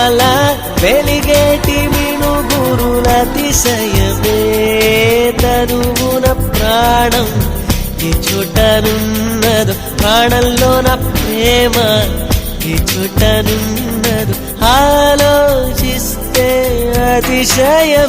అలా వెలిగేటి మినుగురుల అతిశయమే తనువున ప్రాణం ఈ చోటనున్నదు ప్రాణంలో నా ప్రేమ ఈ చోటనున్నదు ఆలోచిస్తే అతిశయమే